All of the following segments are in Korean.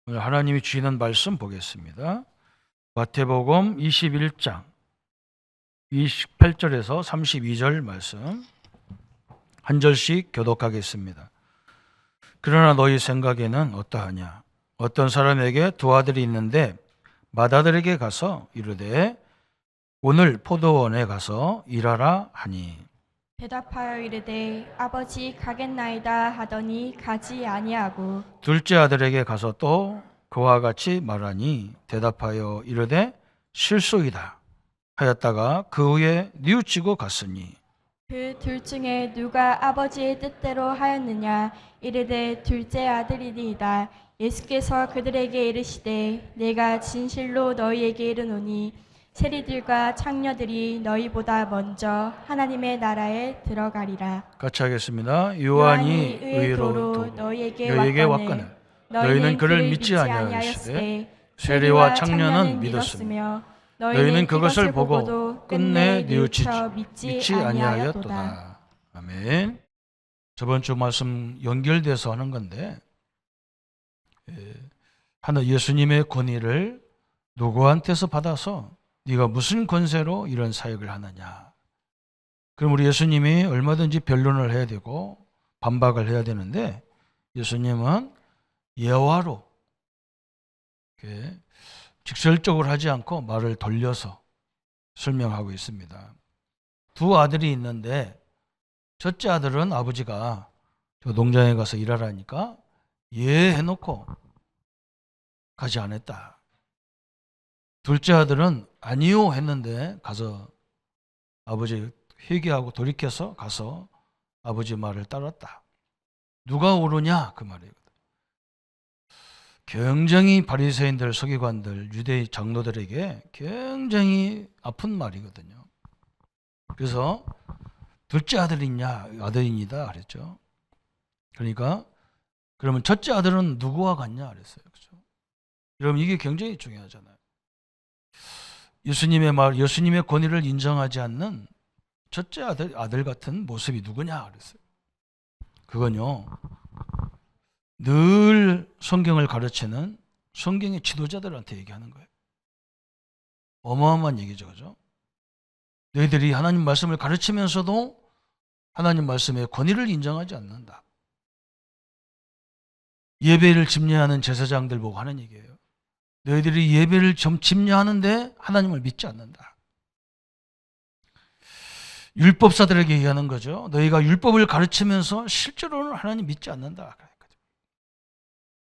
오늘 하나님이 주시는 말씀 보겠습니다. 마태복음 21장 28절에서 32절 말씀 한 절씩 교독하겠습니다. 그러나 너희 생각에는 어떠하냐? 어떤 사람에게 두 아들이 있는데 맏아들에게 가서 이르되 오늘 포도원에 가서 일하라 하니 대답하여 이르되 아버지 가겠나이다 하더니 가지 아니하고 둘째 아들에게 가서 또 그와 같이 말하니 대답하여 이르되 실소이다 하였다가 그 후에 뉘우치고 갔으니 그 둘 중에 누가 아버지의 뜻대로 하였느냐 이르되 둘째 아들이니이다. 예수께서 그들에게 이르시되 내가 진실로 너희에게 이르노니 세리들과 창녀들이 너희보다 먼저 하나님의 나라에 들어가리라. 같이 하겠습니다. 요한이 의로 너희에게 왔거늘 너희는 그를 믿지 아니하였으되 세리와 창녀는 믿었으며 너희는 그것을 보고 끝내 뉘우치지 믿지 아니하였도다. 아멘. 저번 주 말씀 연결돼서 하는 건데 하나 예수님의 권위를 누구한테서 받아서 네가 무슨 권세로 이런 사역을 하느냐. 그럼 우리 예수님이 얼마든지 변론을 해야 되고 반박을 해야 되는데 예수님은 예화로 이렇게 직설적으로 하지 않고 말을 돌려서 설명하고 있습니다. 두 아들이 있는데 첫째 아들은 아버지가 농장에 가서 일하라니까 예 해놓고 가지 않았다. 둘째 아들은 아니요 했는데 가서 아버지 회개하고 돌이켜서 가서 아버지 말을 따랐다. 누가 옳으냐 그 말이거든. 굉장히 바리새인들, 서기관들, 유대 장로들에게 굉장히 아픈 말이거든요. 그래서 둘째 아들이냐 아들이니다 그랬죠. 그러니까 그러면 첫째 아들은 누구와 같냐 그랬어요. 그렇죠? 여러분 이게 굉장히 중요하잖아요. 예수님의 말, 예수님의 권위를 인정하지 않는 첫째 아들 같은 모습이 누구냐 그랬어요. 그건요. 늘 성경을 가르치는 성경의 지도자들한테 얘기하는 거예요. 어마어마한 얘기죠. 그죠? 너희들이 하나님 말씀을 가르치면서도 하나님 말씀의 권위를 인정하지 않는다. 예배를 집례하는 제사장들 보고 하는 얘기예요. 너희들이 예배를 집례하는데 하나님을 믿지 않는다. 율법사들에게 얘기하는 거죠. 너희가 율법을 가르치면서 실제로는 하나님 믿지 않는다.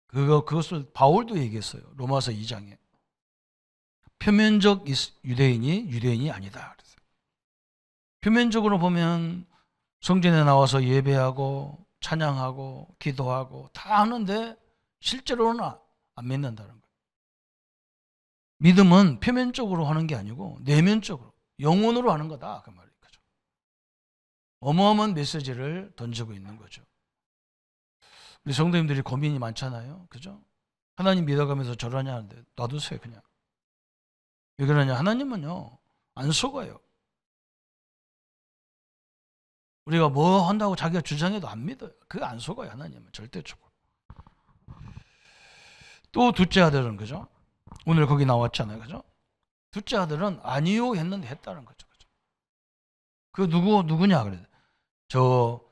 그것을 바울도 얘기했어요. 로마서 2장에. 표면적 유대인이 아니다. 그랬어요. 표면적으로 보면 성전에 나와서 예배하고 찬양하고 기도하고 다 하는데 실제로는 안 믿는다는 거예요. 믿음은 표면적으로 하는 게 아니고 내면적으로 영혼으로 하는 거다. 그 말이에요. 그죠? 어마어마한 메시지를 던지고 있는 거죠. 우리 성도님들이 고민이 많잖아요. 그죠? 하나님 믿어가면서 저러냐 하는데 놔두세요 그냥. 왜 그러냐? 하나님은요 안 속아요. 우리가 뭐 한다고 자기가 주장해도 안 믿어요. 그거 안 속아요. 하나님은 절대적으로. 또 둘째 아들은 그죠? 오늘 거기 나왔잖아요. 그죠? 둘째 아들은 아니요 했는데 했다는 거죠. 그죠? 그 누구냐 그래. 저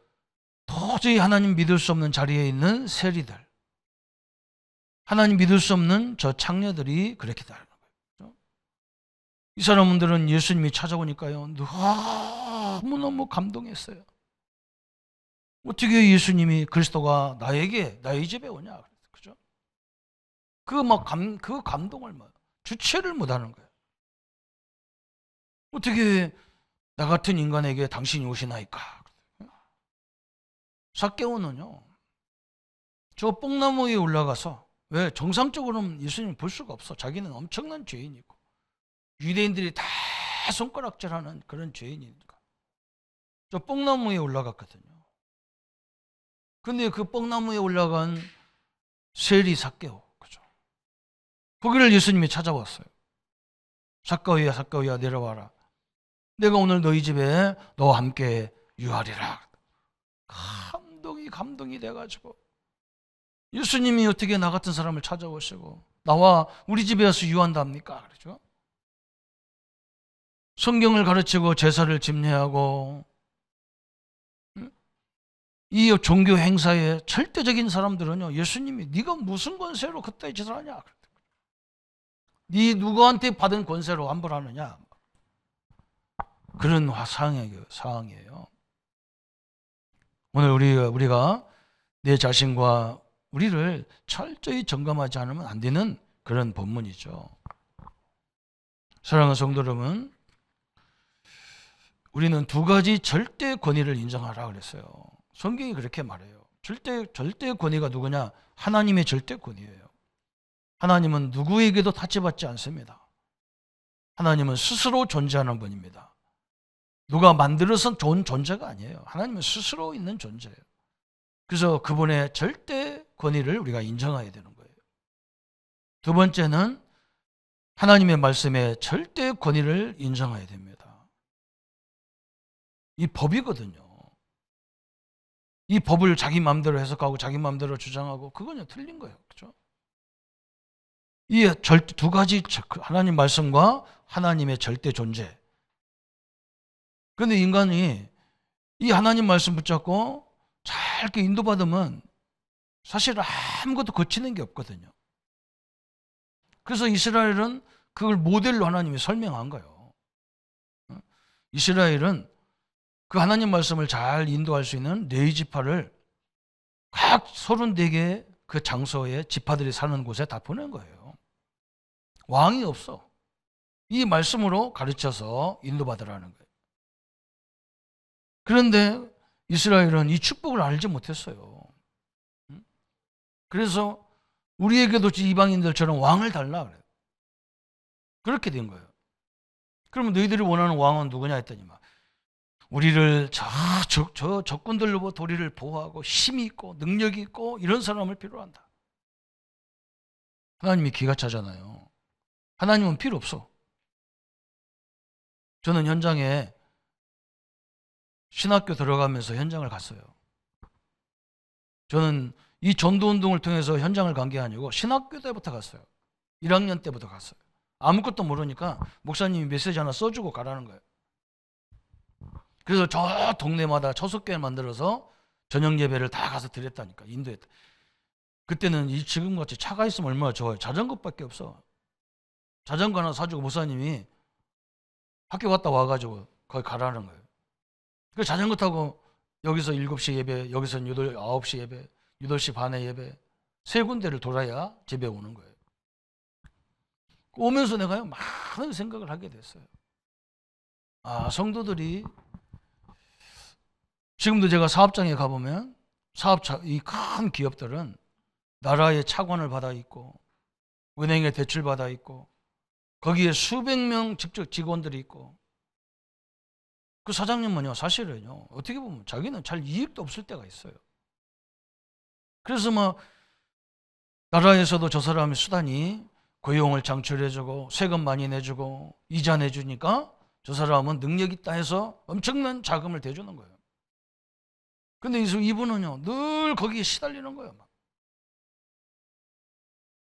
도저히 하나님 믿을 수 없는 자리에 있는 세리들. 하나님 믿을 수 없는 저 창녀들이 그렇게 다른 거예요. 이 사람들은 예수님이 찾아오니까요. 너무너무 감동했어요. 어떻게 예수님이 그리스도가 나의 집에 오냐. 그죠? 그 감동을 주체를 못 하는 거예요. 어떻게 나 같은 인간에게 당신이 오시나이까. 삭개오는요. 저 뽕나무 위에 올라가서 왜 정상적으로는 예수님 볼 수가 없어. 자기는 엄청난 죄인이고 유대인들이 다 손가락질하는 그런 죄인이니까 저 뽕나무 위에 올라갔거든요. 근데 그 뽕나무 위에 올라간 세리 삭개오 그죠? 거기를 예수님이 찾아왔어요. 삭개오야 내려와라. 내가 오늘 너희 집에 너와 함께 유하리라. 감동이 돼가지고 예수님이 어떻게 나 같은 사람을 찾아오시고 나와 우리 집에 와서 유한답니까? 그렇죠? 성경을 가르치고 제사를 집례하고 이 종교 행사에 절대적인 사람들은요, 예수님이 네가 무슨 권세로 그따위 짓을 하냐? 네 누구한테 받은 권세로 환불하느냐? 그런 상황이에요. 오늘 우리가 내 자신과 우리를 철저히 점검하지 않으면 안 되는 그런 본문이죠. 사랑하는 성도 여러분, 우리는 두 가지 절대 권위를 인정하라 그랬어요. 성경이 그렇게 말해요. 절대 권위가 누구냐? 하나님의 절대 권위예요. 하나님은 누구에게도 타치받지 않습니다. 하나님은 스스로 존재하는 분입니다. 누가 만들어서 좋은 존재가 아니에요. 하나님은 스스로 있는 존재예요. 그래서 그분의 절대 권위를 우리가 인정해야 되는 거예요. 두 번째는 하나님의 말씀에 절대 권위를 인정해야 됩니다. 이 법이거든요. 이 법을 자기 마음대로 해석하고 자기 마음대로 주장하고 그건 틀린 거예요. 그렇죠? 이 두 가지 하나님 말씀과 하나님의 절대 존재. 그런데 인간이 이 하나님 말씀 붙잡고 잘 이렇게 인도받으면 사실 아무것도 거치는 게 없거든요. 그래서 이스라엘은 그걸 모델로 하나님이 설명한 거예요. 이스라엘은 그 하나님 말씀을 잘 인도할 수 있는 네 지파를 각 34개 그 장소에 지파들이 사는 곳에 다 보낸 거예요. 왕이 없어. 이 말씀으로 가르쳐서 인도받으라는 거예요. 그런데 이스라엘은 이 축복을 알지 못했어요. 그래서 우리에게도 이방인들처럼 왕을 달라 그래요. 그렇게 된 거예요. 그러면 너희들이 원하는 왕은 누구냐 했더니 우리를 저 적군들로부터 우리를 보호하고 힘이 있고 능력이 있고 이런 사람을 필요한다. 하나님이 기가 차잖아요. 하나님은 필요 없어. 저는 현장에 신학교 들어가면서 현장을 갔어요. 저는 이 전도운동을 통해서 현장을 간 게 아니고 신학교 때부터 갔어요. 1학년 때부터 갔어요. 아무것도 모르니까 목사님이 메시지 하나 써주고 가라는 거예요. 그래서 저 동네마다 처속교회 만들어서 저녁 예배를 다 가서 드렸다니까. 인도했다. 그때는 지금같이 차가 있으면 얼마나 좋아요. 자전거밖에 없어. 자전거 하나 사주고 목사님이 학교 갔다 와가지고 거기 가라는 거예요. 그 자전거 타고 여기서 7시 예배, 여기서는 9시 예배, 8시 반에 예배 세 군데를 돌아야 집에 오는 거예요. 오면서 내가요 많은 생각을 하게 됐어요. 성도들이 지금도 제가 사업장에 가보면 이 큰 기업들은 나라의 차관을 받아 있고 은행에 대출 받아 있고 거기에 수백 명 직접 직원들이 있고 그 사장님은요 사실은요 어떻게 보면 자기는 잘 이익도 없을 때가 있어요. 그래서 나라에서도 저 사람의 수단이 고용을 창출해주고 세금 많이 내주고 이자 내주니까 저 사람은 능력 있다 해서 엄청난 자금을 대주는 거예요. 근데 이분은요 늘 거기에 시달리는 거예요.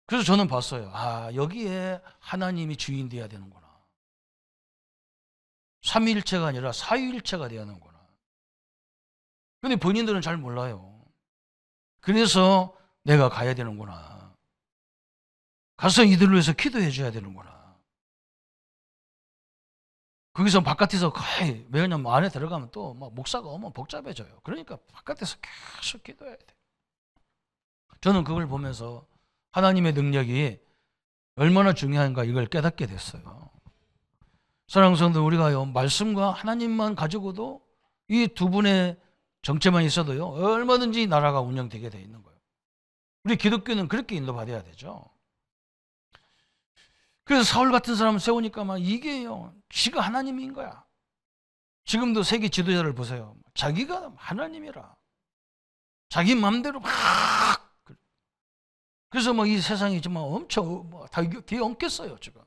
그래서 저는 봤어요. 여기에 하나님이 주인 돼야 되는구나. 삼위일체가 아니라 사위일체가 돼야 하는구나. 근데 본인들은 잘 몰라요. 그래서 내가 가야 되는구나. 가서 이들을 위해서 기도해 줘야 되는구나. 거기서 바깥에서 거의 왜냐면 안에 들어가면 또 목사가 오면 복잡해져요. 그러니까 바깥에서 계속 기도해야 돼. 저는 그걸 보면서 하나님의 능력이 얼마나 중요한가 이걸 깨닫게 됐어요. 사랑하는 성도 우리가요 말씀과 하나님만 가지고도 이 두 분의 정체만 있어도요 얼마든지 나라가 운영되게 돼 있는 거예요. 우리 기독교는 그렇게 인도받아야 되죠. 그래서 사울 같은 사람을 세우니까 이게요 지가 하나님인 거야. 지금도 세계 지도자를 보세요. 자기가 하나님이라 자기 마음대로 그래서 이 세상이 정말 엄청 다 뒤에 엉켰어요 지금.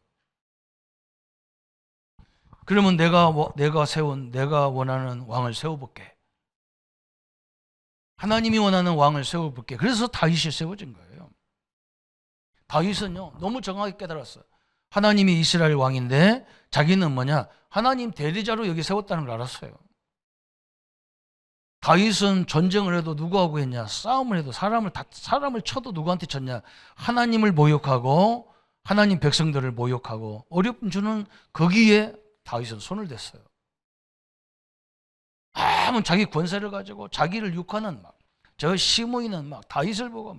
그러면 내가 세운 내가 원하는 왕을 세워볼게. 하나님이 원하는 왕을 세워볼게. 그래서 다윗이 세워진 거예요. 다윗은요, 너무 정확하게 깨달았어요. 하나님이 이스라엘 왕인데 자기는 뭐냐? 하나님 대리자로 여기 세웠다는 걸 알았어요. 다윗은 전쟁을 해도 누구하고 했냐? 싸움을 해도 사람을 쳐도 누구한테 쳤냐? 하나님을 모욕하고 하나님 백성들을 모욕하고 어려움 주는 거기에 다윗은 손을 댔어요. 아무 자기 권세를 가지고 자기를 욕하는 저 시므이는 다윗을 보고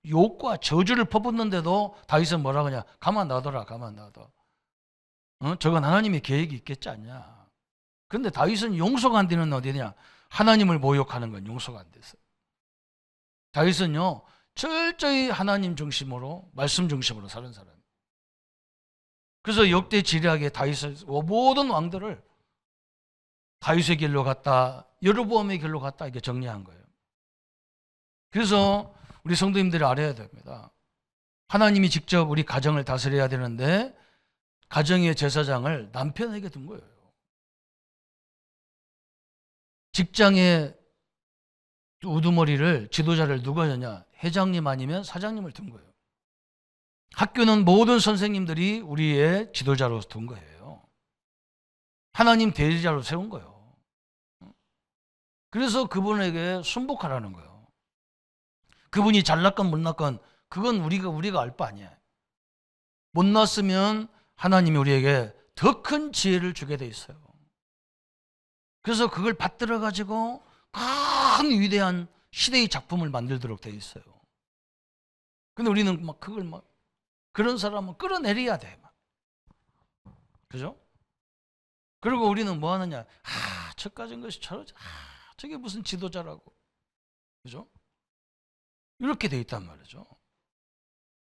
욕과 저주를 퍼붓는데도 다윗은 뭐라고 하냐? 가만 놔둬라, 가만 놔둬. 저건 하나님의 계획이 있겠지 않냐? 그런데 다윗은 용서가 안 되는 어디냐? 하나님을 모욕하는 건 용서가 안 됐어요. 다윗은요, 철저히 하나님 중심으로, 말씀 중심으로 사는 사람. 그래서 역대 지리하게 다윗을, 모든 왕들을 다윗의 길로 갔다, 여로보암의 길로 갔다, 이렇게 정리한 거예요. 그래서 우리 성도님들이 알아야 됩니다. 하나님이 직접 우리 가정을 다스려야 되는데 가정의 제사장을 남편에게 둔 거예요. 직장의 우두머리를, 지도자를 누가 줬냐? 회장님 아니면 사장님을 둔 거예요. 학교는 모든 선생님들이 우리의 지도자로 둔 거예요. 하나님 대리자로 세운 거예요. 그래서 그분에게 순복하라는 거예요. 그분이 잘났건 못났건 그건 우리가 알 바 아니에요. 못났으면 하나님이 우리에게 더 큰 지혜를 주게 돼 있어요. 그래서 그걸 받들어 가지고 큰 위대한 시대의 작품을 만들도록 돼 있어요. 근데 우리는 그걸 그런 사람은 끌어내려야 돼. 그죠? 그리고 우리는 뭐 하느냐? 저까진 것이 저게 무슨 지도자라고. 그죠? 이렇게 돼 있단 말이죠.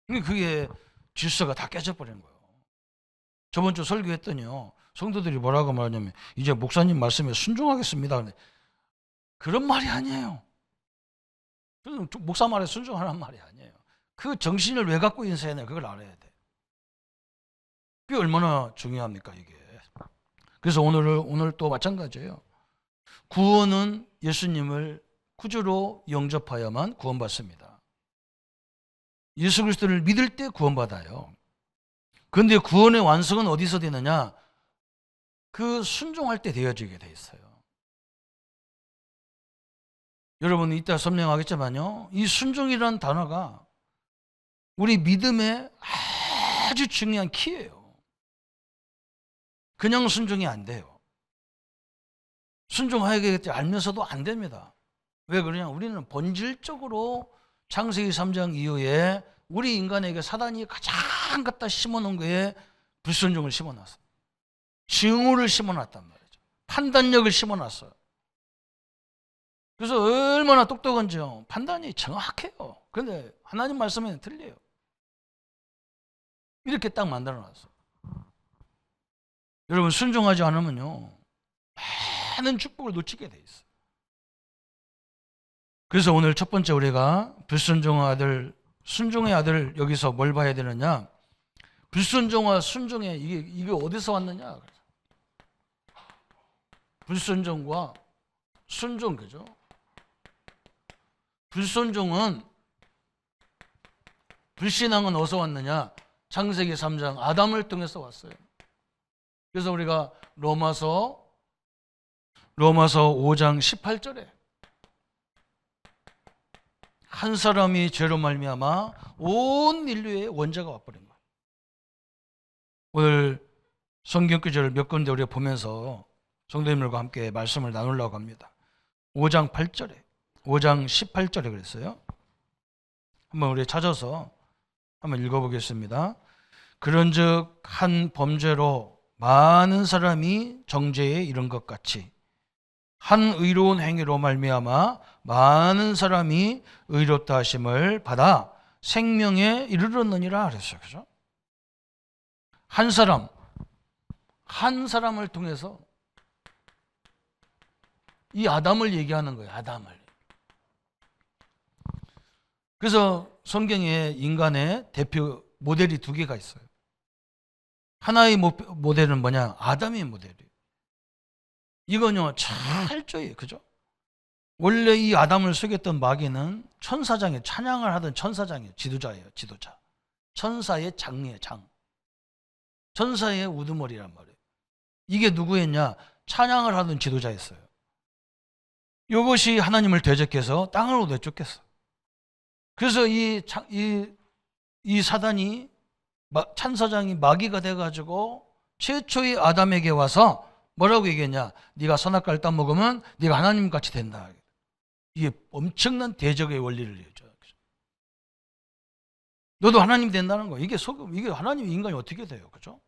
그게 질서가 다 깨져버린 거예요. 저번 주 설교했더니요, 성도들이 뭐라고 말하냐면, 이제 목사님 말씀에 순종하겠습니다. 그런 말이 아니에요. 목사 말에 순종하라는 말이 아니에요. 그 정신을 왜 갖고 있어야 돼? 그걸 알아야 돼. 그게 얼마나 중요합니까, 이게. 그래서 오늘 또 마찬가지예요. 구원은 예수님을 구주로 영접하여만 구원받습니다. 예수 그리스도를 믿을 때 구원받아요. 그런데 구원의 완성은 어디서 되느냐? 그 순종할 때 되어지게 돼 있어요. 여러분 이따 설명하겠지만요, 이 순종이라는 단어가 우리 믿음의 아주 중요한 키예요. 그냥 순종이 안 돼요. 순종하야겠지 알면서도 안 됩니다. 왜 그러냐? 우리는 본질적으로 창세기 3장 이후에 우리 인간에게 사단이 가장 갖다 심어놓은 거에 불순종을 심어놨어요. 증오를 심어놨단 말이죠. 판단력을 심어놨어요. 그래서 얼마나 똑똑한지요. 판단이 정확해요. 그런데 하나님 말씀에는 틀려요. 이렇게 딱 만들어놨어요. 여러분 순종하지 않으면요, 많은 축복을 놓치게 돼 있어요. 그래서 오늘 첫 번째 우리가 불순종의 아들, 순종의 아들, 여기서 뭘 봐야 되느냐? 불순종과 순종의 이게 어디서 왔느냐? 불순종과 순종, 그죠? 불순종은, 불신앙은 어디서 왔느냐? 창세기 3장 아담을 통해서 왔어요. 그래서 우리가 로마서 5장 18절에 한 사람이 죄로 말미암아 온 인류의 원죄가 와버린 거예요. 오늘 성경 구절을 몇 군데 우리가 보면서 성도님들과 함께 말씀을 나누려고 합니다. 5장 18절에 그랬어요. 한번 우리 찾아서 한번 읽어보겠습니다. 그런즉 한 범죄로 많은 사람이 정죄에 이른 것 같이 한 의로운 행위로 말미암아 많은 사람이 의롭다 하심을 받아 생명에 이르렀느니라 그랬어요. 그죠? 한 사람을 통해서 이 아담을 얘기하는 거예요. 아담을. 그래서 성경에 인간의 대표 모델이 두 개가 있어요. 하나의 모델은 뭐냐? 아담의 모델이에요. 이건요, 철저히, 그죠? 원래 이 아담을 속였던 마귀는 천사장에 찬양을 하던 천사장이에요. 지도자예요. 지도자. 천사의 장이에요. 장. 천사의 우두머리란 말이에요. 이게 누구였냐? 찬양을 하던 지도자였어요. 이것이 하나님을 대적해서 땅으로 내쫓겼어. 그래서 이 사단이 천사장이 마귀가 돼가지고 최초의 아담에게 와서 뭐라고 얘기했냐? 네가 선악과를 따먹으면 네가 하나님같이 된다. 이게 엄청난 대적의 원리를 얘기해줘요. 너도 하나님 된다는 거예요. 이게 하나님 인간이 어떻게 돼요? 그죠?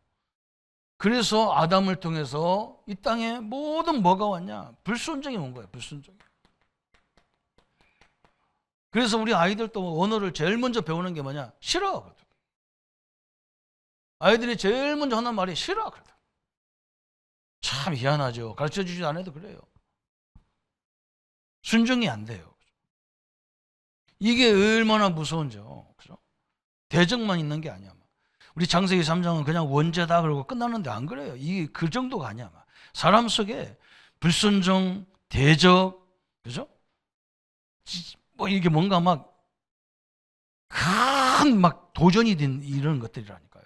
그래서 아담을 통해서 이 땅에 모든 뭐가 왔냐? 불순종이 온 거예요. 불순종이. 그래서 우리 아이들도 언어를 제일 먼저 배우는 게 뭐냐? 싫어. 아이들이 제일 먼저 하는 말이 싫어. 참 희한하죠. 가르쳐주지도 않아도 그래요. 순종이 안 돼요. 이게 얼마나 무서운지요. 그죠? 대적만 있는 게 아니야. 우리 창세기 3장은 그냥 원죄다 그러고 끝나는데 안 그래요. 이게 그 정도가 아니야. 사람 속에 불순종, 대적, 그죠? 뭐 이게 뭔가 큰 도전이 된 이런 것들이라니까요.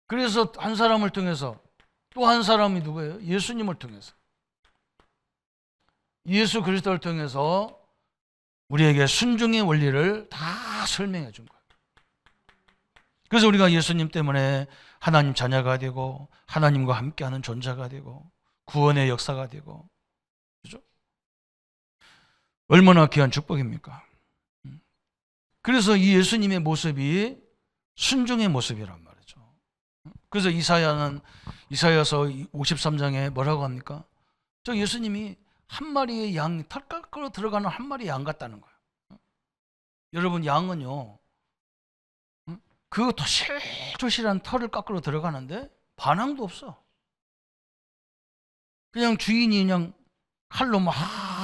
그래서 한 사람을 통해서 또 한 사람이 누구예요? 예수님을 통해서. 예수 그리스도를 통해서 우리에게 순종의 원리를 다 설명해 준 거예요. 그래서 우리가 예수님 때문에 하나님 자녀가 되고 하나님과 함께하는 존재가 되고 구원의 역사가 되고, 그죠? 얼마나 귀한 축복입니까? 그래서 이 예수님의 모습이 순종의 모습이란 말이죠. 그래서 이사야서 53장에 뭐라고 합니까? 저 예수님이 한 마리의 털 깎으러 들어가는 한 마리의 양 같다는 거예요. 여러분, 양은요, 그 토실토실한 털을 깎으러 들어가는데 반항도 없어. 그냥 주인이 그냥 칼로 막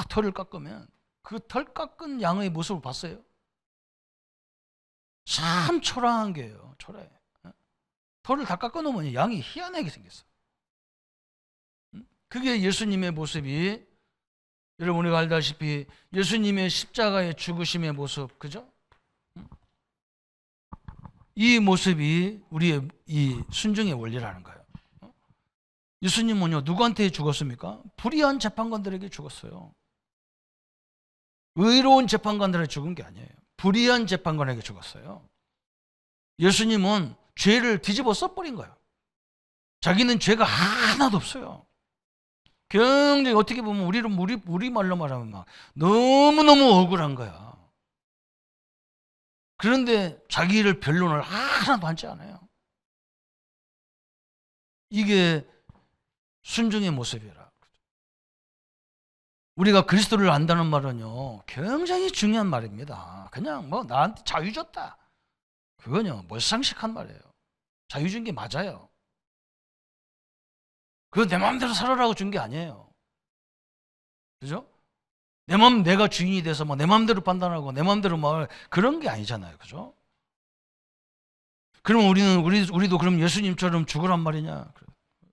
털을 깎으면 그 털 깎은 양의 모습을 봤어요? 참 초라한 게요. 초라해. 털을 다 깎아놓으면 양이 희한하게 생겼어. 그게 예수님의 모습이, 여러분 우리가 알다시피 예수님의 십자가의 죽으심의 모습, 그죠? 이 모습이 우리의 이 순종의 원리라는 거예요. 예수님은요, 누구한테 죽었습니까? 불의한 재판관들에게 죽었어요. 의로운 재판관들에게 죽은 게 아니에요. 불의한 재판관에게 죽었어요. 예수님은 죄를 뒤집어 써버린 거예요. 자기는 죄가 하나도 없어요. 굉장히 어떻게 보면 우리 말로 말하면 너무너무 억울한 거야. 그런데 자기를 변론을 하나도 하지 않아요. 이게 순종의 모습이라. 우리가 그리스도를 안다는 말은요, 굉장히 중요한 말입니다. 그냥 나한테 자유 줬다, 그건요 멀상식한 말이에요. 자유 준 게 맞아요. 그거 내 마음대로 살아라고 준 게 아니에요. 그죠? 내가 주인이 돼서 내 마음대로 판단하고 내 마음대로 그런 게 아니잖아요. 그죠? 그럼 우리도 그럼 예수님처럼 죽으란 말이냐?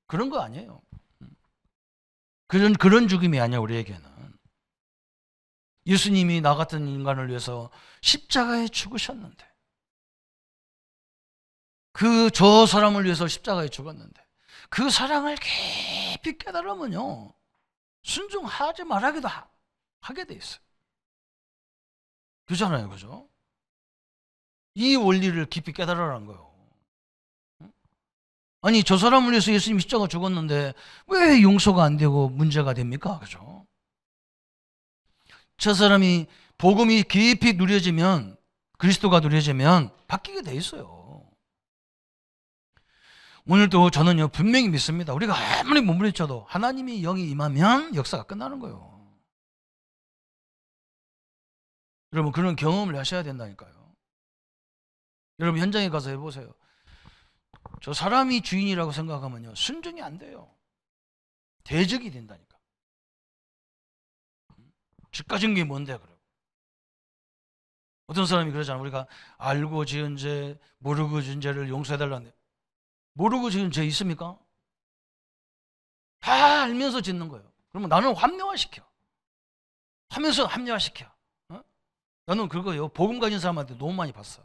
그런 거 아니에요. 그런 죽음이 아니야, 우리에게는. 예수님이 나 같은 인간을 위해서 십자가에 죽으셨는데, 저 사람을 위해서 십자가에 죽었는데, 그 사랑을 깊이 깨달으면요, 순종하지 말하기도 하게 돼 있어요. 그렇잖아요, 그죠? 이 원리를 깊이 깨달으라는 거예요. 아니, 저 사람을 위해서 예수님이 십자가 죽었는데 왜 용서가 안 되고 문제가 됩니까? 그죠? 저 사람이 복음이 깊이 누려지면, 그리스도가 누려지면 바뀌게 돼 있어요. 오늘도 저는요, 분명히 믿습니다. 우리가 아무리 못 부딪혀도 하나님이 영이 임하면 역사가 끝나는 거예요. 여러분, 그런 경험을 하셔야 된다니까요. 여러분, 현장에 가서 해보세요. 저 사람이 주인이라고 생각하면요, 순종이 안 돼요. 대적이 된다니까. 집 가진 게 뭔데, 그러고. 어떤 사람이 그러잖아요. 우리가 알고 지은 죄, 모르고 지은 죄를 용서해달라는데, 모르고 지은 죄 있습니까? 다 알면서 짓는 거예요. 그러면 나는 합리화시켜. 하면서 합리화시켜. 어? 나는 그거요. 복음 가진 사람한테 너무 많이 봤어.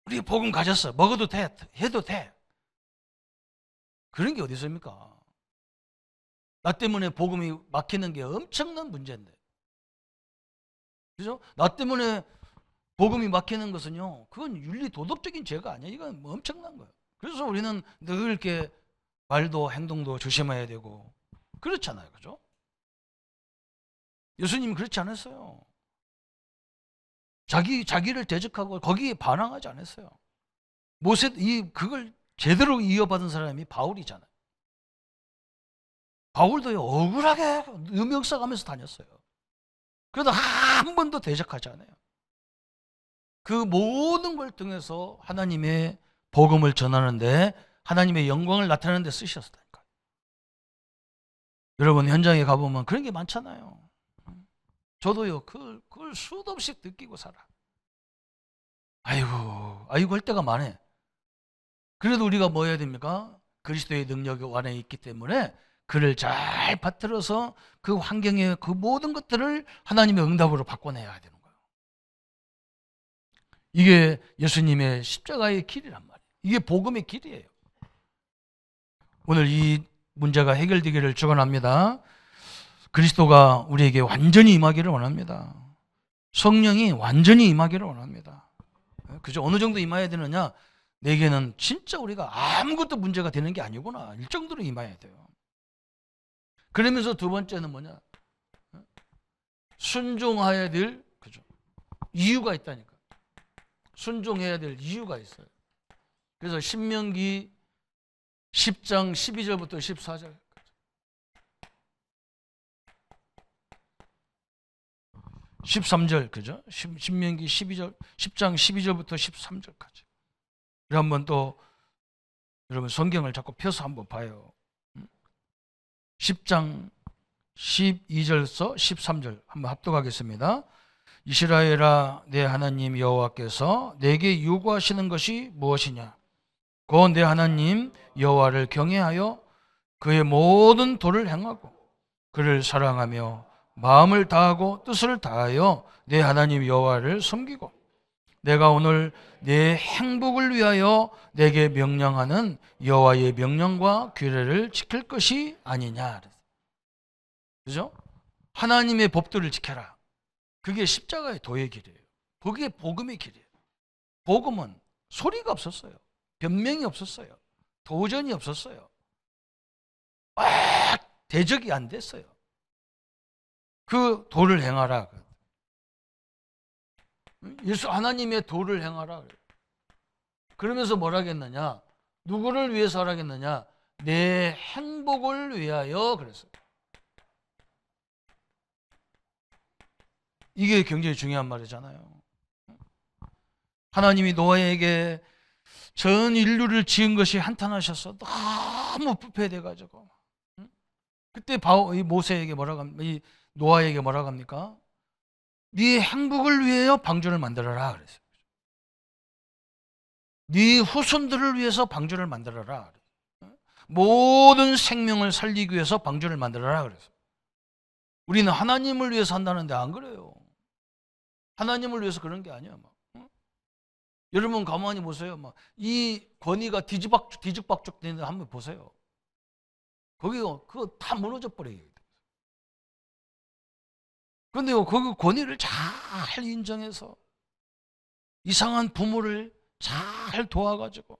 우리 복음 가졌어. 먹어도 돼. 해도 돼. 그런 게 어디 있습니까? 나 때문에 복음이 막히는 게 엄청난 문제인데. 그죠? 나 때문에 복음이 막히는 것은요, 그건 윤리 도덕적인 죄가 아니야. 이건 뭐 엄청난 거예요. 그래서 우리는 늘 이렇게 말도 행동도 조심해야 되고 그렇잖아요. 그죠? 예수님은 그렇지 않았어요. 자기를 대적하고 거기에 반항하지 않았어요. 그걸 제대로 이어받은 사람이 바울이잖아요. 바울도요, 억울하게 유명사 가면서 다녔어요. 그래도 한 번도 대적하지 않아요. 그 모든 걸 통해서 하나님의 복음을 전하는데, 하나님의 영광을 나타내는 데 쓰셨다니까요. 여러분 현장에 가보면 그런 게 많잖아요. 저도요, 그걸 수도 없이 느끼고 살아. 아이고 할 때가 많아. 그래도 우리가 뭐 해야 됩니까? 그리스도의 능력이 안에 있기 때문에 그를 잘 받들어서 그 환경의 그 모든 것들을 하나님의 응답으로 바꿔내야 되는 거예요. 이게 예수님의 십자가의 길이란 말이에요. 이게 복음의 길이에요. 오늘 이 문제가 해결되기를 축원합니다. 그리스도가 우리에게 완전히 임하기를 원합니다. 성령이 완전히 임하기를 원합니다. 그죠? 어느 정도 임해야 되느냐? 내게는 진짜 우리가 아무것도 문제가 되는 게 아니구나. 이 정도로 임해야 돼요. 그러면서 두 번째는 뭐냐? 순종해야 될, 그죠? 이유가 있다니까. 순종해야 될 이유가 있어요. 그래서 신명기 10장 12절부터 14절. 13절, 그죠? 신명기 10장 12절부터 13절까지. 한번 또 여러분 성경을 자꾸 펴서 한번 봐요. 10장 12절서 13절 한번 합독하겠습니다. 이스라엘아, 내 하나님 여호와께서 내게 요구하시는 것이 무엇이냐? 곧 내 하나님 여호와를 경외하여 그의 모든 도를 행하고 그를 사랑하며 마음을 다하고 뜻을 다하여 내 하나님 여호와를 섬기고 내가 오늘 내 행복을 위하여 내게 명령하는 여호와의 명령과 규례를 지킬 것이 아니냐. 그죠? 하나님의 법도를 지켜라. 그게 십자가의 도의 길이에요. 그게 복음의 길이에요. 복음은 소리가 없었어요. 변명이 없었어요. 도전이 없었어요. 대적이 안 됐어요. 그 도를 행하라. 예수 하나님의 도를 행하라. 그러면서 뭐라 하겠느냐? 누구를 위해서 하라겠느냐? 내 행복을 위하여 그랬어요. 이게 굉장히 중요한 말이잖아요. 하나님이 노아에게 전 인류를 지은 것이 한탄하셔서 너무 부패돼가지고 그때 모세에게 뭐라고 합니까? 이 노아에게 뭐라고 합니까? 네 행복을 위하여 방주를 만들어라 그랬어요. 네 후손들을 위해서 방주를 만들어라. 모든 생명을 살리기 위해서 방주를 만들어라 그랬어요. 우리는 하나님을 위해서 한다는데 안 그래요. 하나님을 위해서 그런 게 아니야. 여러분 가만히 보세요. 이 권위가 뒤죽박죽 되는 한번 보세요. 거기요, 그거 다 무너져 버려요. 그런데요, 그 권위를 잘 인정해서 이상한 부모를 잘 도와가지고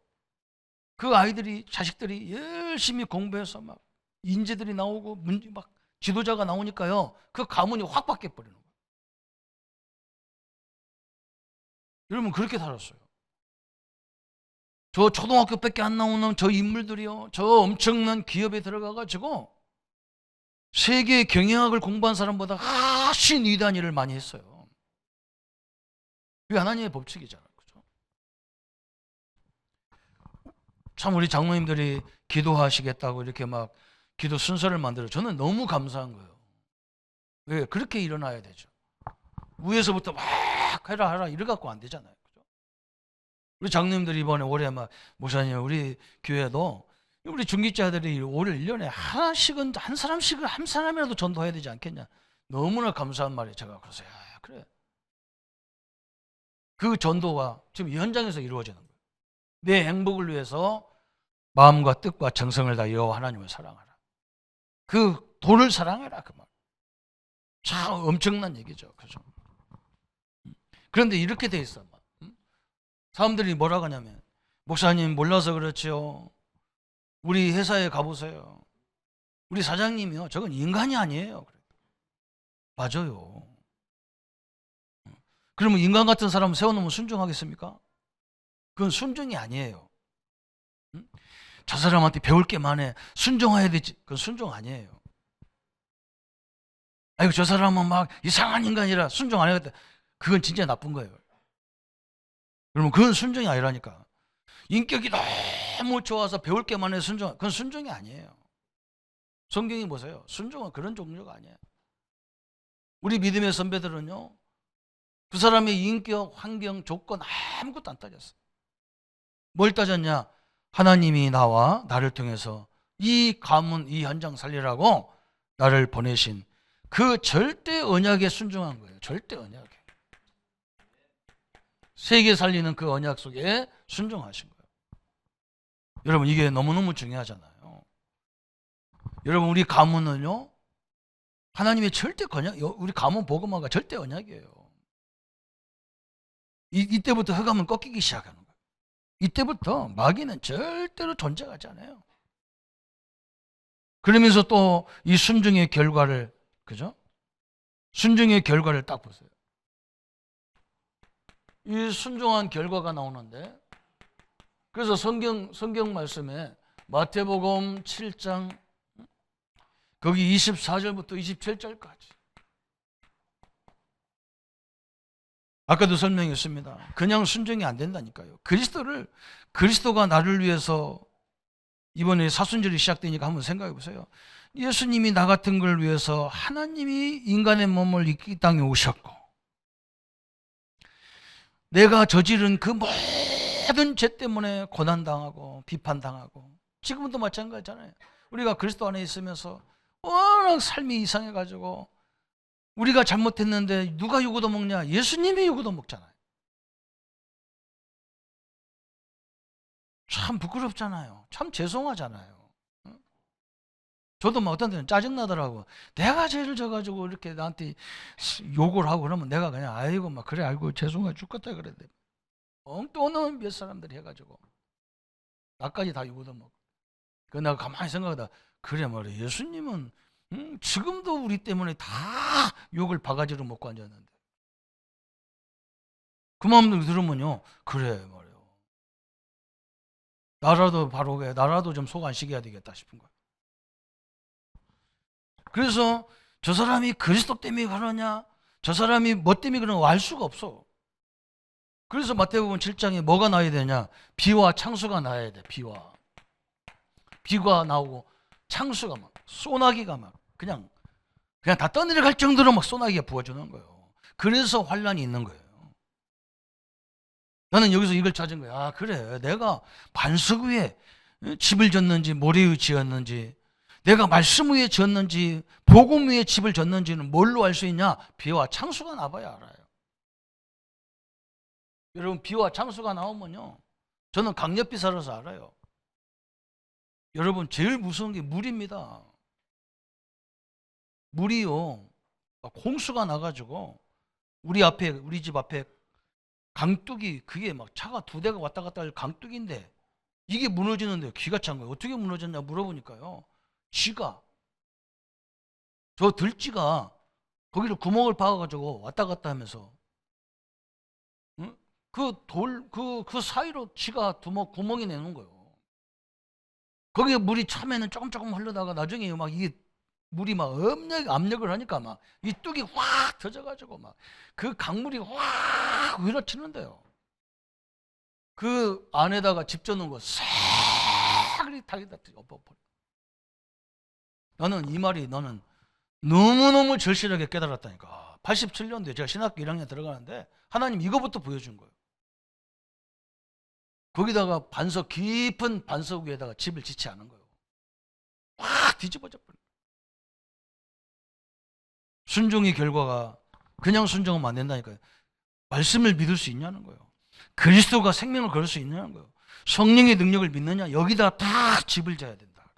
그 아이들이, 자식들이 열심히 공부해서 막 인재들이 나오고 막 지도자가 나오니까요, 그 가문이 확 바뀌어버리는 거예요. 여러분 그렇게 살았어요. 저 초등학교밖에 안 나오는 저 인물들이요, 저 엄청난 기업에 들어가가지고 세계 경영학을 공부한 사람보다 훨씬 위대한 일을 많이 했어요. 그게 하나님의 법칙이잖아요. 그죠? 참 우리 장로님들이 기도하시겠다고 이렇게 막 기도 순서를 만들어 저는 너무 감사한 거예요. 왜? 그렇게 일어나야 되죠. 위에서부터 막 해라 이래 갖고 안 되잖아요. 그죠? 우리 장로님들이 이번에 올해 막 목사님 우리 교회도 우리 중직자들이 올 1년에 하나씩은 한 사람이라도 전도해야 되지 않겠냐. 너무나 감사한 말이에요. 제가 그래서 그래. 그 전도가 지금 이 현장에서 이루어지는 거예요. 내 행복을 위해서 마음과 뜻과 정성을 다해 여호와 하나님을 사랑하라. 그 도를 사랑해라 그 말. 참 엄청난 얘기죠. 그죠? 그런데 이렇게 돼 있어. 사람들이 뭐라고 하냐면 목사님 몰라서 그렇지요. 우리 회사에 가보세요. 우리 사장님이요. 저건 인간이 아니에요. 맞아요. 그러면 인간 같은 사람 세워놓으면 순종하겠습니까? 그건 순종이 아니에요. 저 사람한테 배울 게 많아. 순종해야 되지. 그건 순종 아니에요. 아이고 저 사람은 막 이상한 인간이라 순종 안 해야겠다. 그건 진짜 나쁜 거예요. 그러면 그건 순종이 아니라니까. 인격이 너무 좋아서 배울 게 많아요. 순종. 그건 순종이 아니에요. 성경이 보세요. 순종은 그런 종류가 아니에요. 우리 믿음의 선배들은요. 그 사람의 인격, 환경, 조건 아무것도 안 따졌어요. 뭘 따졌냐? 하나님이 나를 통해서 이 가문, 이 현장 살리라고 나를 보내신 그 절대 언약에 순종한 거예요. 절대 언약에. 세계 살리는 그 언약 속에 순종하신 거예요. 여러분 이게 너무너무 중요하잖아요. 여러분 우리 가문은요. 하나님의 절대 언약, 우리 가문 복음화가 절대 언약이에요. 이때부터 흑암은 꺾이기 시작하는 거예요. 이때부터 마귀는 절대로 존재하지 않아요. 그러면서 또 이 순종의 결과를, 그죠? 순종의 결과를 딱 보세요. 이 순종한 결과가 나오는데, 그래서 성경 말씀에 마태복음 7장 거기 24절부터 27절까지 아까도 설명했습니다. 그냥 순종이 안 된다니까요. 그리스도가 나를 위해서 이번에 사순절이 시작되니까 한번 생각해 보세요. 예수님이 나 같은 걸 위해서 하나님이 인간의 몸을 이 땅에 오셨고 내가 저지른 그 모든 죄 때문에 고난당하고 비판당하고 지금도 마찬가지잖아요. 우리가 그리스도 안에 있으면서 워낙 삶이 이상해가지고 우리가 잘못했는데 누가 요거도 먹냐? 예수님이 요거도 먹잖아요. 참 부끄럽잖아요. 참 죄송하잖아요. 저도 막 어떤 데는 짜증나더라고. 내가 죄를 져가지고 이렇게 나한테 욕을 하고 그러면 내가 그냥 아이고 막 그래 알고 죄송해 죽겠다 그래. 엉뚱한 몇 사람들이 해가지고 나까지 다 요거도 먹고. 그 내가 가만히 생각하다 그래 말이야. 예수님은 지금도 우리 때문에 다 욕을 바가지로 먹고 앉았는데 그 마음을 들으면요 그래 말이야 나라도 좀 속 안 시켜야 되겠다 싶은 거야. 그래서 저 사람이 그리스도 때문에 그러냐 저 사람이 뭐 때문에 그러냐 알 수가 없어. 그래서 마태복음 7장에 뭐가 나야 되냐? 비와 창수가 나야 돼. 비가 나오고 창수가 막 소나기가 막 그냥 다 떠내려갈 정도로 막 소나기가 부어주는 거예요. 그래서 환란이 있는 거예요. 나는 여기서 이걸 찾은 거야. 아 그래 내가 반석 위에 집을 졌는지 모래 위에 지었는지 내가 말씀 위에 지었는지 복음 위에 집을 졌는지는 뭘로 알 수 있냐? 비와 창수가 나봐야 알아요. 여러분 비와 창수가 나오면요 저는 강력비 살아서 알아요. 여러분 제일 무서운 게 물입니다. 물이요 홍수가 나가지고 우리 집 앞에 강둑이 그게 막 차가 2대가 왔다 갔다 할 강둑인데 이게 무너지는데 기가 찬 거예요. 어떻게 무너졌냐 물어보니까요 저 들쥐가 거기를 구멍을 박아가지고 왔다 갔다 하면서 그 사이로 쥐가 구멍이 내는 거예요. 거기에 물이 처음에는 조금 흘러다가 나중에 막 이게 물이 막 압력을 하니까 막 이 뚝이 확 터져가지고 막 그 강물이 확 밀어치는데요. 그 안에다가 집 져놓은 거 싹 타기다 엎어버려. 나는 이 말이 너무너무 절실하게 깨달았다니까. 87년도에 제가 신학교 1학년 들어가는데 하나님 이거부터 보여준 거예요. 거기다가 반석, 깊은 반석 위에다가 집을 짓지 않은 거예요. 확 뒤집어져 버려. 순종의 결과가 그냥 순종하면 안 된다니까요. 말씀을 믿을 수 있냐는 거예요. 그리스도가 생명을 걸을 수 있냐는 거예요. 성령의 능력을 믿느냐, 여기다 다 집을 져야 된다.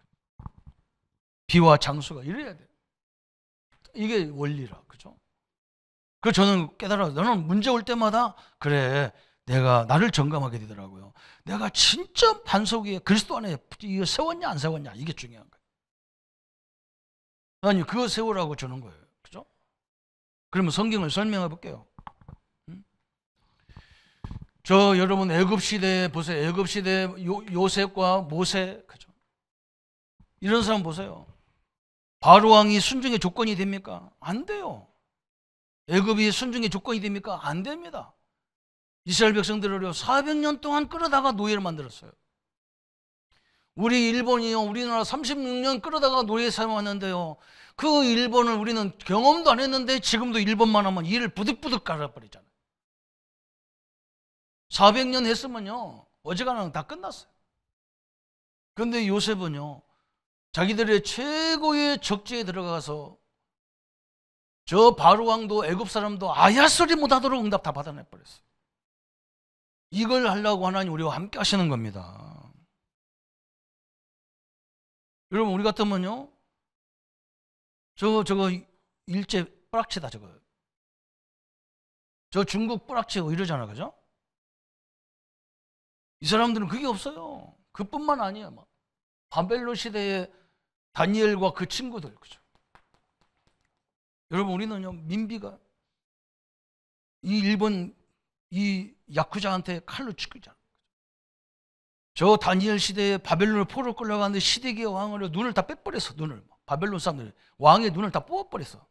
비와 장수가 이래야 돼. 이게 원리라, 그죠? 그래서 저는 깨달아, 너는 문제 올 때마다 그래, 내가 나를 점검하게 되더라고요. 내가 진짜 반석 위에 그리스도 안에 이거 세웠냐 안 세웠냐, 이게 중요한 거예요. 아니 그거 세우라고 주는 거예요, 그죠? 그러면 성경을 설명해 볼게요. 저 여러분 애굽 시대 보세요. 애굽 시대 요셉과 모세, 그죠? 이런 사람 보세요. 바로 왕이 순종의 조건이 됩니까? 안 돼요. 애굽이 순종의 조건이 됩니까? 안 됩니다. 이스라엘 백성들을 400년 동안 끌어다가 노예를 만들었어요. 우리 일본이요, 우리나라 36년 끌어다가 노예 삼았는데요, 그 일본을 우리는 경험도 안 했는데 지금도 일본만 하면 이를 부득부득 갈아버리잖아요. 400년 했으면요 어지간하면 다 끝났어요. 그런데 요셉은요 자기들의 최고의 적지에 들어가서 저 바로 왕도 애굽 사람도 아야 소리 못하도록 응답 다 받아내버렸어요. 이걸 하려고 하나님 우리와 함께 하시는 겁니다. 여러분 우리 같으면요 저거 일제 뿌락치다, 저거 저 중국 뿌락치고 이러잖아, 그죠? 이 사람들은 그게 없어요. 그뿐만 아니야. 막 바벨론 시대의 다니엘과 그 친구들, 그죠? 여러분 우리는요 민비가 이 일본 이 야쿠자한테 칼로 죽이잖아. 저 다니엘 시대에 바벨론을 포로 끌려가는데 시드기야 왕을 눈을 다 빼버렸어. 눈을 바벨론 사람들 왕의 눈을 다 뽑아버렸어.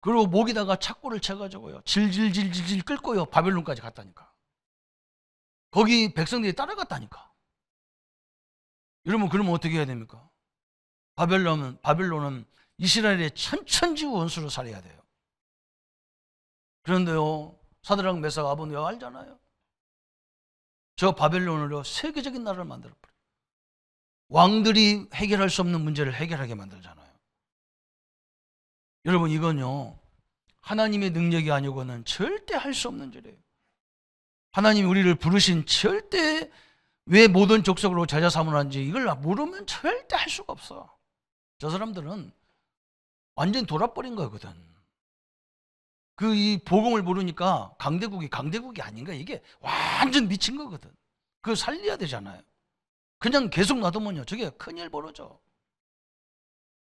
그리고 목에다가 착고를 쳐가지고요 질질질질 끌고요 바벨론까지 갔다니까. 거기 백성들이 따라갔다니까. 여러분 그러면 어떻게 해야 됩니까? 바벨론은 이스라엘의 천천지우 원수로 살아야 돼요. 그런데요 사드락 메삭 아벤노고 알잖아요. 저 바벨론으로 세계적인 나라를 만들어버려요. 왕들이 해결할 수 없는 문제를 해결하게 만들잖아요. 여러분 이건요 하나님의 능력이 아니고는 절대 할 수 없는 일이에요. 하나님이 우리를 부르신 절대 왜 모든 족속으로 제자 삼으라는지 이걸 모르면 절대 할 수가 없어. 저 사람들은 완전 돌아버린 거거든. 그 이 복음을 모르니까 강대국이 아닌가. 이게 완전 미친 거거든. 그거 살려야 되잖아요. 그냥 계속 놔두면요 저게 큰일 벌어져.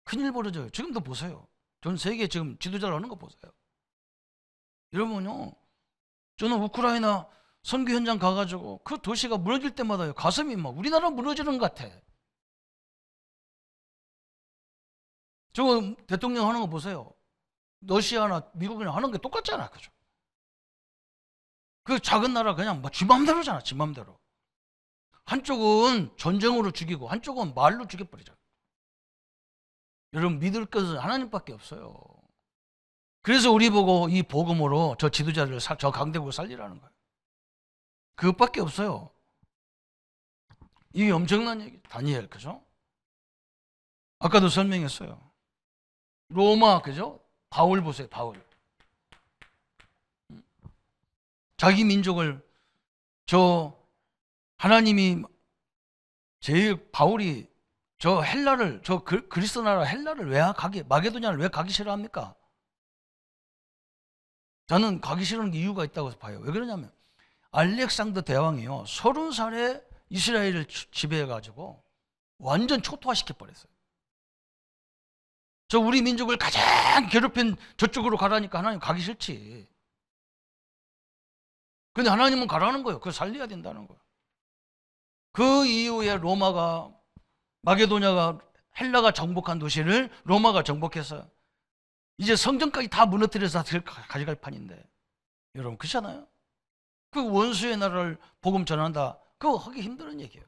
큰일 벌어져요. 지금도 보세요. 전 세계 지금 지도자를 하는 거 보세요. 여러분요 저는 우크라이나 선교 현장 가가지고 그 도시가 무너질 때마다 가슴이 막 우리나라 무너지는 것 같아. 저거 대통령 하는 거 보세요. 러시아나 미국이나 하는 게 똑같잖아, 그죠? 그 작은 나라 그냥 지 맘대로잖아, 지 맘대로. 한쪽은 전쟁으로 죽이고 한쪽은 말로 죽여버리잖아. 여러분 믿을 것은 하나님밖에 없어요. 그래서 우리 보고 이 복음으로 저 지도자를 저 강대국을 살리라는 거예요. 그것밖에 없어요. 이게 엄청난 얘기. 다니엘, 그죠? 아까도 설명했어요. 로마, 그죠? 바울 보세요, 바울. 자기 민족을 하나님이 제일 바울이 저 헬라를 그리스 나라 헬라를 왜 마게도냐를 왜 가기 싫어합니까? 저는 가기 싫은 이유가 있다고 봐요. 왜 그러냐면 알렉산더 대왕이요 30살에 이스라엘을 지배해가지고 완전 초토화시켜 버렸어요. 저 우리 민족을 가장 괴롭힌 저쪽으로 가라니까 하나님 가기 싫지. 근데 하나님은 가라는 거예요. 그걸 살려야 된다는 거예요. 그 이후에 마게도냐가 헬라가 정복한 도시를 로마가 정복해서 이제 성전까지 다 무너뜨려서 가져갈 판인데 여러분 그렇잖아요. 그 원수의 나라를 복음 전한다. 그거 하기 힘든 얘기예요.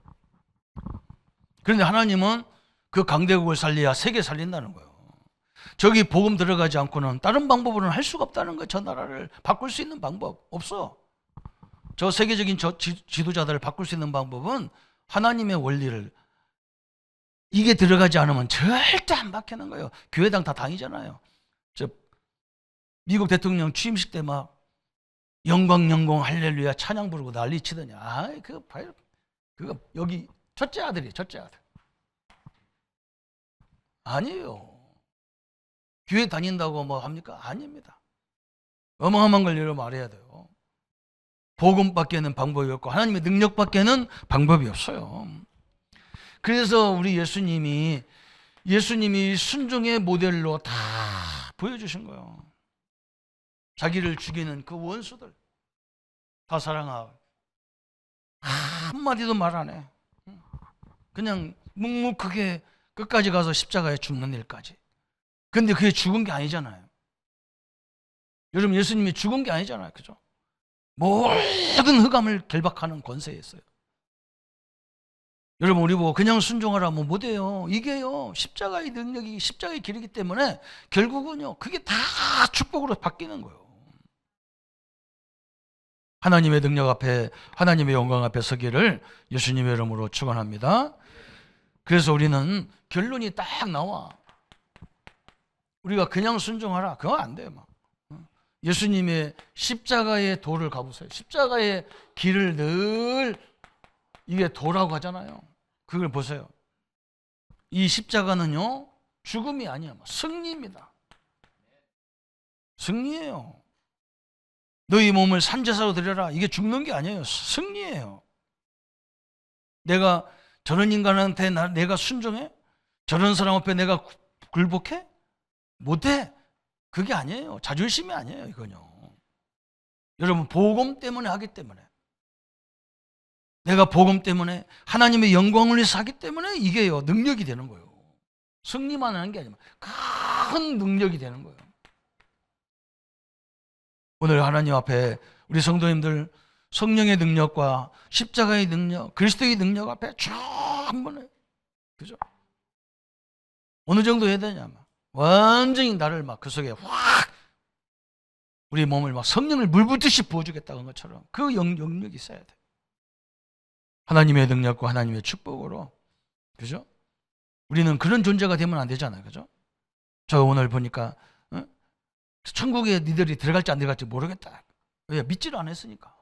그런데 하나님은 그 강대국을 살려야 세계 살린다는 거예요. 저기 복음 들어가지 않고는 다른 방법으로는 할 수가 없다는 거예요. 저 나라를 바꿀 수 있는 방법 없어. 저 세계적인 지도자들을 바꿀 수 있는 방법은 하나님의 원리를 이게 들어가지 않으면 절대 안 바뀌는 거예요. 교회당 다 당이잖아요. 저 미국 대통령 취임식 때 막 영광 영광 할렐루야 찬양 부르고 난리 치더니 그거 여기 첫째 아들이에요. 첫째 아들. 아니에요. 교회 다닌다고 뭐 합니까? 아닙니다. 어마어마한 걸 여러분 말해야 돼요. 복음밖에는 방법이 없고 하나님의 능력밖에는 방법이 없어요. 그래서 우리 예수님이 순종의 모델로 다 보여주신 거예요. 자기를 죽이는 그 원수들 다 사랑하고 한마디도 말 안 해. 그냥 묵묵하게 끝까지 가서 십자가에 죽는 일까지. 근데 그게 죽은 게 아니잖아요. 여러분 예수님이 죽은 게 아니잖아요. 그죠? 모든 흑암을 결박하는 권세에 있어요. 여러분 우리 보고 그냥 순종하라면 못해요. 이게요 십자가의 능력이 십자가의 길이기 때문에 결국은요 그게 다 축복으로 바뀌는 거예요. 하나님의 능력 앞에 하나님의 영광 앞에 서기를 예수님의 이름으로 축원합니다. 그래서 우리는 결론이 딱 나와. 우리가 그냥 순종하라 그거 안 돼요. 막. 예수님의 십자가의 도를 가보세요. 십자가의 길을 늘 이게 도라고 하잖아요. 그걸 보세요. 이 십자가는요 죽음이 아니야. 승리입니다. 승리예요. 너희 몸을 산제사로 드려라. 이게 죽는 게 아니에요. 승리예요. 내가 저런 인간한테 내가 순종해? 저런 사람 앞에 내가 굴복해? 못해. 그게 아니에요. 자존심이 아니에요. 이건요. 여러분 복음 때문에 하기 때문에 내가 복음 때문에 하나님의 영광을 위해서 하기 때문에 이게요 능력이 되는 거예요. 승리만 하는 게 아니라 큰 능력이 되는 거예요. 오늘 하나님 앞에 우리 성도님들 성령의 능력과 십자가의 능력, 그리스도의 능력 앞에 쭉 한번 해요. 그죠? 어느 정도 해야 되냐면 완전히 나를 막 그 속에 확 우리 몸을 막 성령을 물붓듯이 부어주겠다는 것처럼 그 영역이 있어야 돼. 하나님의 능력과 하나님의 축복으로. 그죠? 우리는 그런 존재가 되면 안 되잖아요. 그죠? 저 오늘 보니까 천국에 니들이 들어갈지 안 들어갈지 모르겠다. 왜? 믿지를 않았으니까.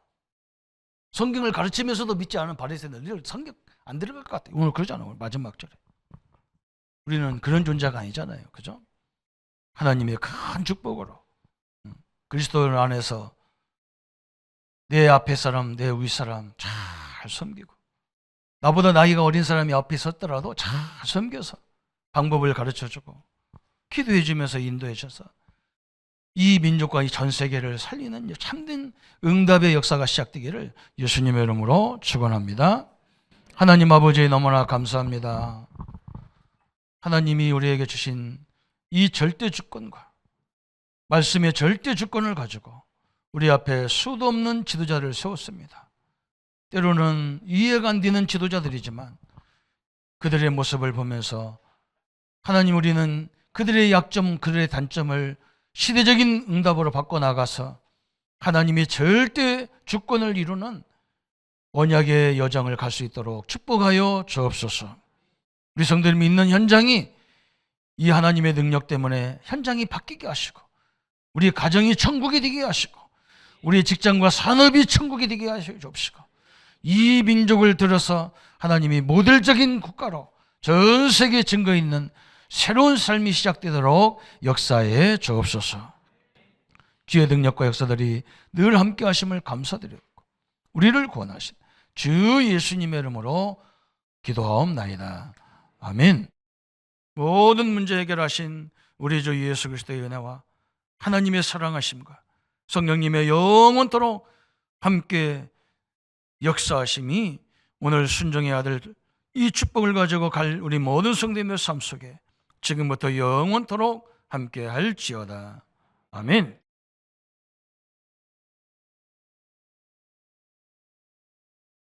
성경을 가르치면서도 믿지 않은 바리새인들 성경 안 들어갈 것 같아요. 오늘 그러잖아요. 오늘 마지막 절에. 우리는 그런 존재가 아니잖아요. 그죠? 하나님의 큰 축복으로 그리스도 안에서 내 앞에 사람, 내 위 사람 잘 섬기고 나보다 나이가 어린 사람이 앞에 섰더라도 잘 섬겨서 방법을 가르쳐주고 기도해주면서 인도해줘서 이 민족과 이 전 세계를 살리는 참된 응답의 역사가 시작되기를 예수님의 이름으로 축원합니다. 하나님 아버지 너무나 감사합니다. 하나님이 우리에게 주신 이 절대 주권과 말씀의 절대 주권을 가지고 우리 앞에 수도 없는 지도자를 세웠습니다. 때로는 이해가 안 되는 지도자들이지만 그들의 모습을 보면서 하나님 우리는 그들의 약점, 그들의 단점을 시대적인 응답으로 바꿔나가서 하나님이 절대 주권을 이루는 언약의 여정을 갈 수 있도록 축복하여 주옵소서. 우리 성도님이 있는 현장이 이 하나님의 능력 때문에 현장이 바뀌게 하시고 우리 가정이 천국이 되게 하시고 우리 직장과 산업이 천국이 되게 하시고 주옵시고 이 민족을 들어서 하나님이 모델적인 국가로 전 세계에 증거 있는 새로운 삶이 시작되도록 역사에 주옵소서. 주의 능력과 역사들이 늘 함께 하심을 감사드리고 우리를 구원하신 주 예수님의 이름으로 기도하옵나이다. 아멘. 모든 문제 해결하신 우리 주 예수 그리스도의 은혜와 하나님의 사랑하심과 성령님의 영원토록 함께 역사하심이 오늘 순종의 아들 이 축복을 가지고 갈 우리 모든 성도님의 삶 속에 지금부터 영원토록 함께 할지어다. 아멘.